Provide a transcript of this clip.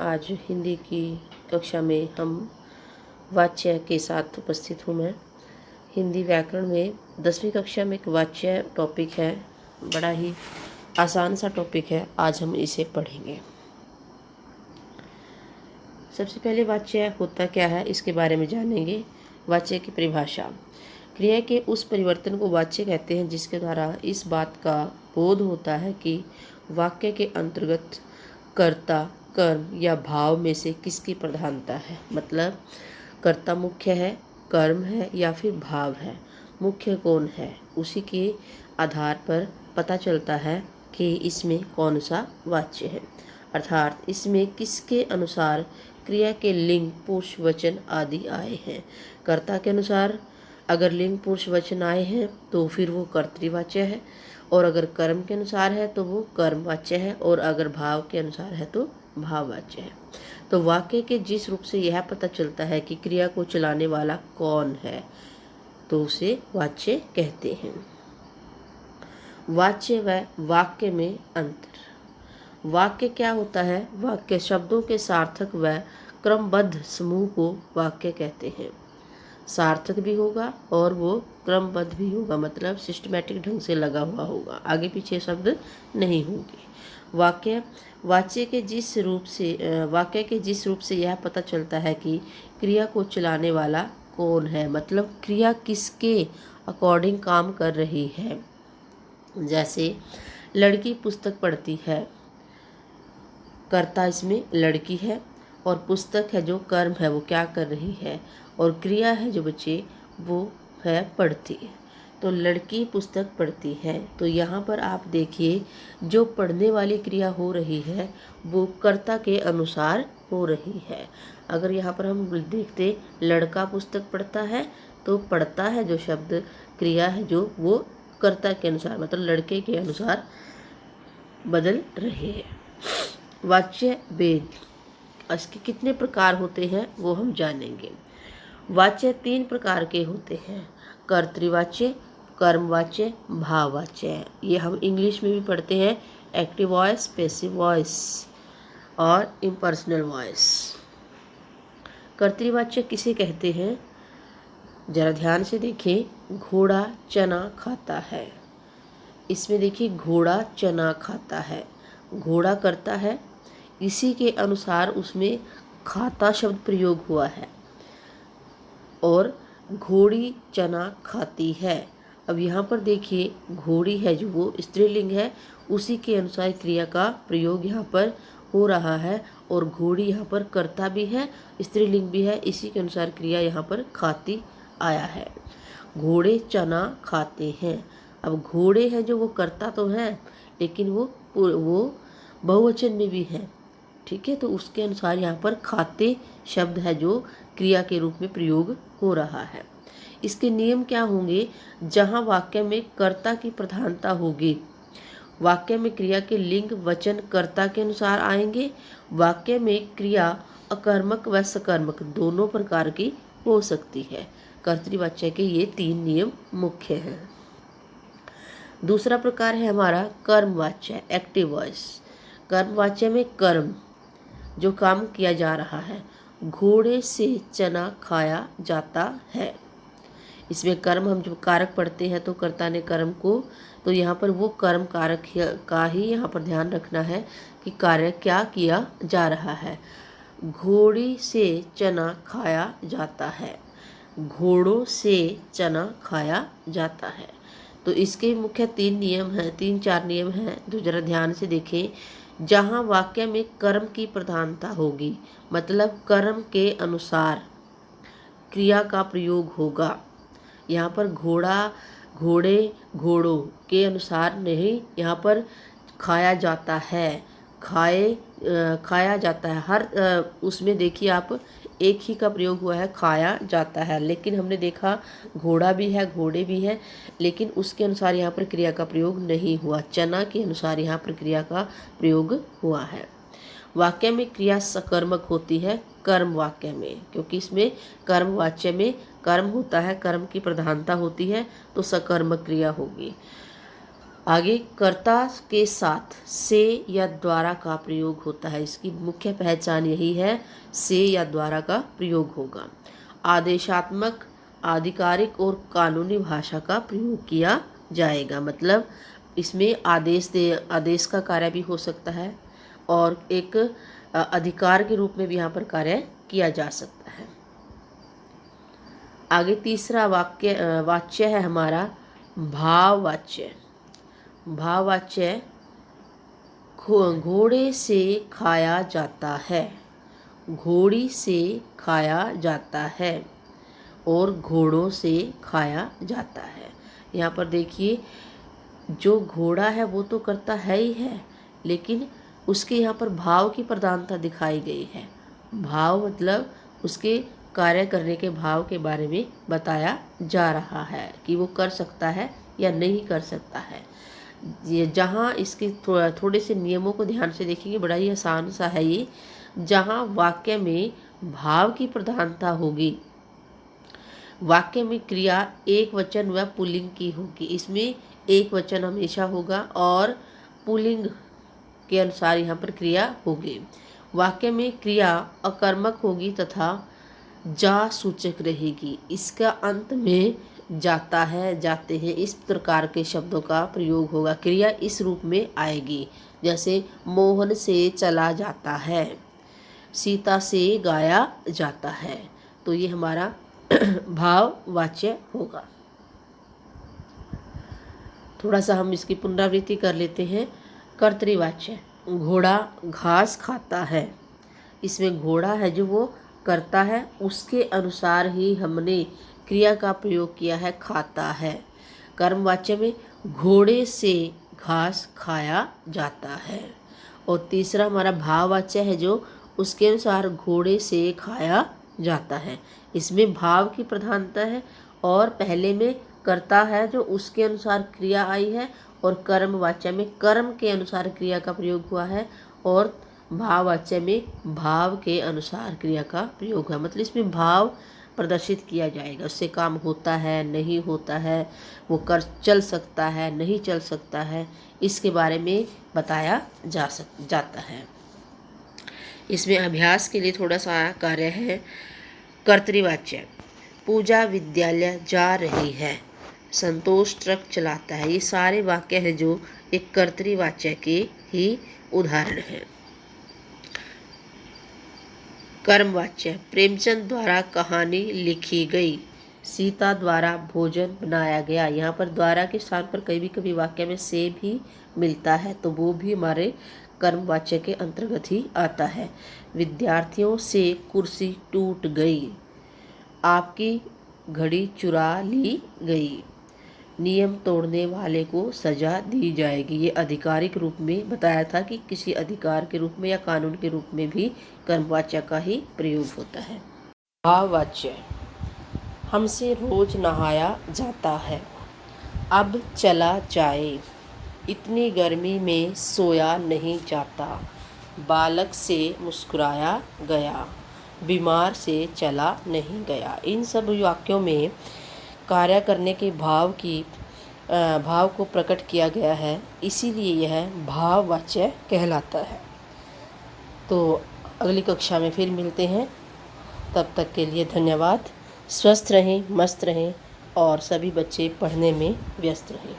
आज हिंदी की कक्षा में हम वाच्य के साथ उपस्थित हूँ मैं। हिंदी व्याकरण में 10वीं कक्षा में एक वाच्य टॉपिक है, बड़ा ही आसान सा टॉपिक है। आज हम इसे पढ़ेंगे। सबसे पहले वाच्य होता क्या है इसके बारे में जानेंगे। वाच्य की परिभाषा: क्रिया के उस परिवर्तन को वाच्य कहते हैं जिसके द्वारा इस बात का बोध होता है कि वाक्य के अंतर्गत कर्ता, कर्म या भाव में से किसकी प्रधानता है। मतलब कर्ता मुख्य है, कर्म है या फिर भाव है। मुख्य कौन है, उसी के आधार पर पता चलता है कि इसमें कौन सा वाच्य है। अर्थात इसमें किसके अनुसार क्रिया के लिंग, पुरुष, वचन आदि आए हैं। कर्ता के अनुसार अगर लिंग, पुरुष, वचन आए हैं तो फिर वो कर्तृवाच्य है, और अगर कर्म के अनुसार है तो वो कर्मवाच्य है, और अगर भाव के अनुसार है तो भाववाच्य है। तो वाक्य के जिस रूप से यह पता चलता है कि क्रिया को चलाने वाला कौन है तो उसे वाच्य कहते हैं। वाच्य व वाक्य में अंतर: वाक्य क्या होता है? वाक्य शब्दों के सार्थक व क्रमबद्ध समूह को वाक्य कहते हैं। सार्थक भी होगा और वो क्रमबद्ध भी होगा, मतलब सिस्टमैटिक ढंग से लगा हुआ होगा, आगे पीछे शब्द नहीं होंगे। वाक्य के जिस रूप से यह पता चलता है कि क्रिया को चलाने वाला कौन है, मतलब क्रिया किसके अकॉर्डिंग काम कर रही है। जैसे लड़की पुस्तक पढ़ती है, कर्ता इसमें लड़की है, और पुस्तक है जो कर्म है वो क्या कर रही है, और क्रिया है जो बच्चे वो है पढ़ती है। तो लड़की पुस्तक पढ़ती है, तो यहाँ पर आप देखिए जो पढ़ने वाली क्रिया हो रही है वो कर्ता के अनुसार हो रही है। अगर यहाँ पर हम देखते लड़का पुस्तक पढ़ता है तो पढ़ता है जो शब्द, क्रिया है जो वो कर्ता के अनुसार मतलब लड़के के अनुसार बदल रहे हैं। वाच्य भेद: इसके कितने प्रकार होते हैं वो हम जानेंगे। वाच्य 3 प्रकार के होते हैं: कर्तृवाच्य, कर्मवाच्य, भाववाच्य। ये हम इंग्लिश में भी पढ़ते हैं, एक्टिव वॉइस, पैसिव वॉइस और इम्पर्सनल वॉइस। कर्तृवाच्य किसे कहते हैं? जरा ध्यान से देखें। घोड़ा चना खाता है, इसमें देखिए घोड़ा चना खाता है, घोड़ा करता है, इसी के अनुसार उसमें खाता शब्द प्रयोग हुआ है, और घोड़ी चना खाती है। अब यहाँ पर देखिए घोड़ी है जो वो स्त्रीलिंग है, उसी के अनुसार क्रिया का प्रयोग यहाँ पर हो रहा है, और घोड़ी यहाँ पर कर्ता भी है, स्त्रीलिंग भी है, इसी के अनुसार क्रिया यहाँ पर खाती आया है। घोड़े चना खाते हैं। अब घोड़े हैं जो वो कर्ता तो है, लेकिन वो बहुवचन में भी है, ठीक है। तो उसके अनुसार यहाँ पर खाते शब्द है जो क्रिया के रूप में प्रयोग हो रहा है। इसके नियम क्या होंगे? जहाँ वाक्य में कर्ता की प्रधानता होगी, वाक्य में क्रिया के लिंग, वचन कर्ता के अनुसार आएंगे। वाक्य में क्रिया अकर्मक व सकर्मक दोनों प्रकार की हो सकती है। कर्तृवाच्य के ये 3 नियम मुख्य हैं। दूसरा प्रकार है हमारा कर्मवाच्य, एक्टिव वॉइस। कर्मवाच्य में कर्म जो काम किया जा रहा है, घोड़े से चना खाया जाता है। इसमें कर्म हम जो कारक पढ़ते हैं तो कर्ता ने कर्म को, तो यहाँ पर वो कर्म कारक का ही यहाँ पर ध्यान रखना है कि कार्य क्या किया जा रहा है। घोड़ी से चना खाया जाता है, घोड़ों से चना खाया जाता है। तो इसके मुख्य 3 नियम हैं, 3-4 नियम हैं जो जरा ध्यान से देखें। जहाँ वाक्य में कर्म की प्रधानता होगी, मतलब कर्म के अनुसार क्रिया का प्रयोग होगा। यहाँ पर घोड़ा, घोड़े, घोड़ों के अनुसार नहीं, यहाँ पर खाया जाता है, खाया जाता है। हर उसमें देखिए आप एक ही का प्रयोग हुआ है, खाया जाता है, लेकिन हमने देखा घोड़ा भी है, घोड़े भी है, लेकिन उसके अनुसार यहाँ पर क्रिया का प्रयोग नहीं हुआ। चना के अनुसार यहाँ पर क्रिया का प्रयोग हुआ है। वाक्य में क्रिया सकर्मक होती है कर्म वाक्य में, क्योंकि इसमें कर्म वाच्य में कर्म होता है, कर्म की प्रधानता होती है, तो सकर्मक क्रिया होगी। आगे कर्ता के साथ से या द्वारा का प्रयोग होता है। इसकी मुख्य पहचान यही है, से या द्वारा का प्रयोग होगा। आदेशात्मक, आधिकारिक और कानूनी भाषा का प्रयोग किया जाएगा। मतलब इसमें आदेश का कार्य भी हो सकता है और एक अधिकार के रूप में भी यहाँ पर कार्य किया जा सकता है। आगे तीसरा वाच्य है हमारा भाववाच्य। भाववाच्य घोड़े से खाया जाता है, घोड़ी से खाया जाता है और घोड़ों से खाया जाता है। यहाँ पर देखिए, जो घोड़ा है वो तो करता है ही है, लेकिन उसके यहाँ पर भाव की प्रधानता दिखाई गई है। भाव मतलब उसके कार्य करने के भाव के बारे में बताया जा रहा है कि वो कर सकता है या नहीं कर सकता है। ये जहाँ इसके थोड़े से नियमों को ध्यान से देखेंगे, बड़ा ही आसान सा है ये। जहाँ वाक्य में भाव की प्रधानता होगी, वाक्य में क्रिया एक वचन व पुल्लिंग की होगी। इसमें एक वचन हमेशा होगा और पुल्लिंग के अनुसार यहाँ पर क्रिया होगी। वाक्य में क्रिया अकर्मक होगी तथा जा सूचक रहेगी। इसका अंत में जाता है, जाते हैं, इस प्रकार के शब्दों का प्रयोग होगा। क्रिया इस रूप में आएगी, जैसे मोहन से चला जाता है, सीता से गाया जाता है। तो ये हमारा भाववाच्य होगा। थोड़ा सा हम इसकी पुनरावृत्ति कर लेते हैं। कर्तृवाच्य, घोड़ा घास खाता है। इसमें घोड़ा है जो वो करता है, उसके अनुसार ही हमने क्रिया का प्रयोग किया है, खाता है। कर्मवाच्य में घोड़े से घास खाया जाता है। और तीसरा हमारा भाववाच्य है जो उसके अनुसार घोड़े से खाया जाता है। इसमें भाव की प्रधानता है और पहले में कर्ता है जो उसके अनुसार क्रिया आई है, और कर्मवाच्य में कर्म के अनुसार क्रिया का प्रयोग हुआ है, और भाववाच्य में भाव के अनुसार क्रिया का प्रयोग है। मतलब इसमें भाव प्रदर्शित किया जाएगा, उससे काम होता है नहीं होता है, वो कर चल सकता है नहीं चल सकता है, इसके बारे में बताया जाता है। इसमें अभ्यास के लिए थोड़ा सा कार्य है। कर्तृवाच्य, पूजा विद्यालय जा रही है, संतोष ट्रक चलाता है। ये सारे वाक्य हैं जो एक कर्तृवाच्य के ही उदाहरण हैं। कर्मवाच्य, प्रेमचंद द्वारा कहानी लिखी गई, सीता द्वारा भोजन बनाया गया। यहाँ पर द्वारा के स्थान पर कभी कभी वाक्य में से भी मिलता है, तो वो भी हमारे कर्मवाच्य के अंतर्गत ही आता है। विद्यार्थियों से कुर्सी टूट गई, आपकी घड़ी चुरा ली गई, नियम तोड़ने वाले को सजा दी जाएगी। ये आधिकारिक रूप में बताया था कि किसी अधिकार के रूप में या कानून के रूप में भी कर्मवाच्य का ही प्रयोग होता है। भाववाच्य, हमसे रोज नहाया जाता है, अब चला जाए, इतनी गर्मी में सोया नहीं जाता, बालक से मुस्कुराया गया, बीमार से चला नहीं गया। इन सब वाक्यों में कार्य करने के भाव को प्रकट किया गया है, इसीलिए यह भाववाच्य कहलाता है। तो अगली कक्षा में फिर मिलते हैं, तब तक के लिए धन्यवाद। स्वस्थ रहें, मस्त रहें और सभी बच्चे पढ़ने में व्यस्त रहें।